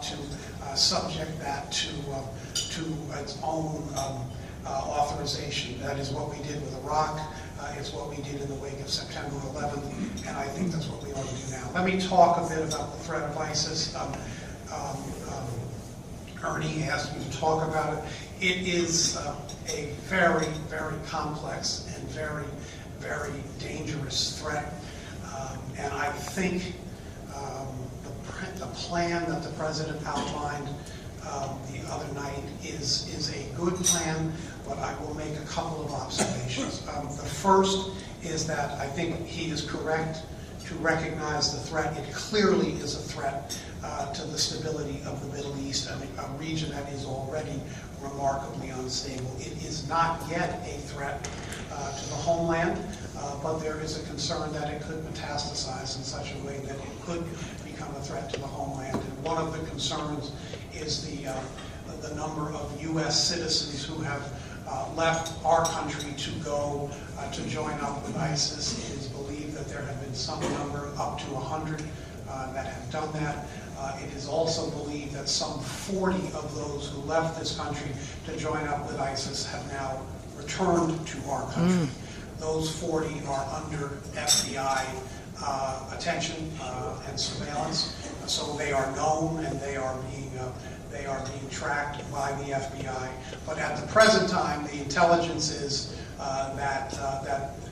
to subject that to its own authorization. That is what we did with Iraq. It's what we did in the wake of September 11th, and I think that's what we ought to do now. Let me talk a bit about the threat of ISIS. Ernie asked me to talk about it. It is a very, very complex and very, very dangerous threat. And I think the plan that the President outlined the other night is a good plan, but I will make a couple of observations. The first is that I think he is correct to recognize the threat. It clearly is a threat to the stability of the Middle East, a region that is already remarkably unstable. It is not yet a threat to the homeland, but there is a concern that it could metastasize in such a way that it could become a threat to the homeland. And one of the concerns is the number of U.S. citizens who have left our country to go to join up with ISIS. It is believed that there have been some number, up to 100, that have done that. It is also believed that some 40 of those who left this country to join up with ISIS have now returned to our country. Those 40 are under FBI attention and surveillance, so they are known and they are being tracked by the FBI. But at the present time, the intelligence is that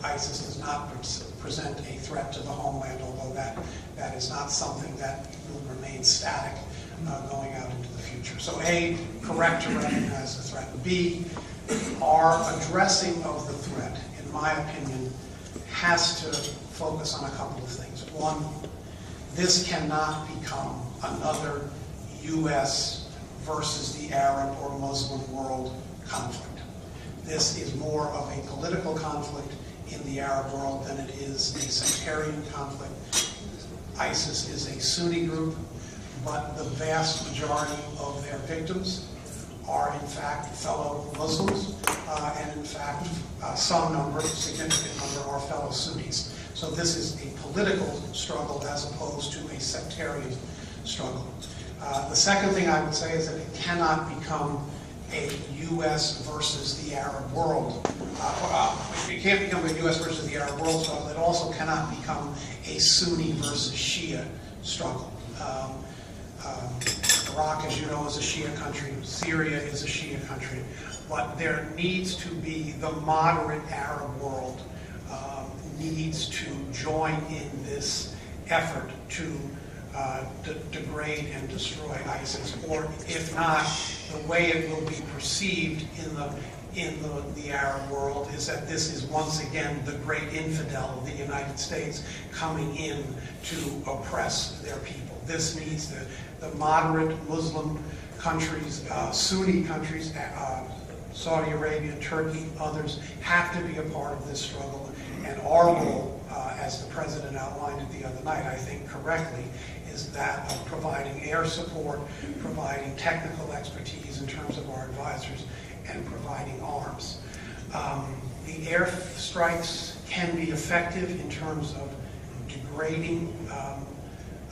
ISIS does not present a threat to the homeland, although that is not something that will remain static going out into the future. So A, correct to recognize the threat. B, our addressing of the threat, in my opinion, has to focus on a couple of things. One, this cannot become another U.S. versus the Arab or Muslim world conflict. This is more of a political conflict in the Arab world than it is a sectarian conflict. ISIS is a Sunni group, but the vast majority of their victims are in fact fellow Muslims, and in fact some number, significant number, are fellow Sunnis. So this is a political struggle as opposed to a sectarian struggle. The second thing I would say is that it cannot become a U.S. versus the Arab world. It can't become a U.S. versus the Arab world struggle. It also cannot become a Sunni versus Shia struggle. Iraq, as you know, is a Shia country. Syria is a Shia country. But there needs to be the moderate Arab world needs to join in this effort to degrade and destroy ISIS, or if not, the way it will be perceived in the Arab world is that this is once again the great infidel of the United States coming in to oppress their people. This needs the moderate Muslim countries, Sunni countries, Saudi Arabia, Turkey, others have to be a part of this struggle. And our role, as the President outlined it the other night, I think correctly, is that of providing air support, providing technical expertise in terms of our advisors, and providing arms. The air strikes can be effective in terms of degrading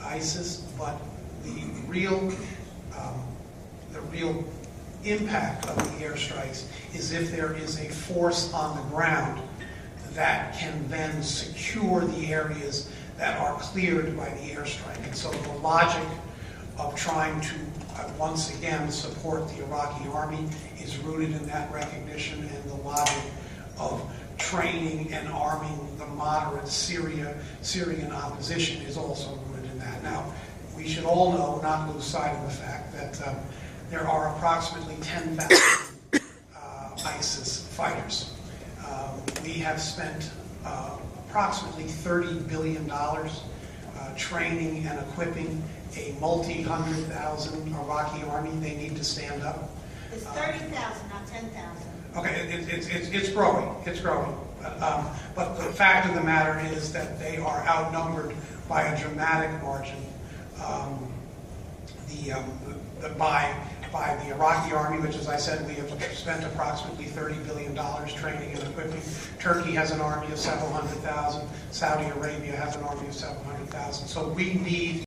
ISIS, but the real impact of the airstrikes is if there is a force on the ground that can then secure the areas that are cleared by the airstrike. And so the logic of trying to once again support the Iraqi army is rooted in that recognition, and the logic of training and arming the moderate Syrian opposition is also rooted in that. Now, we should all know, not lose sight of the fact that there are approximately 10,000 ISIS fighters. We have spent approximately $30 billion training and equipping a multi-100,000 Iraqi army. They need to stand up. It's 30,000, not 10,000. Okay, it's growing. It's growing. But the fact of the matter is that they are outnumbered by a dramatic margin by the Iraqi army, which, as I said, we have spent approximately $30 billion training and equipping. Turkey has an army of several hundred thousand. Saudi Arabia has an army of several hundred thousand. So we need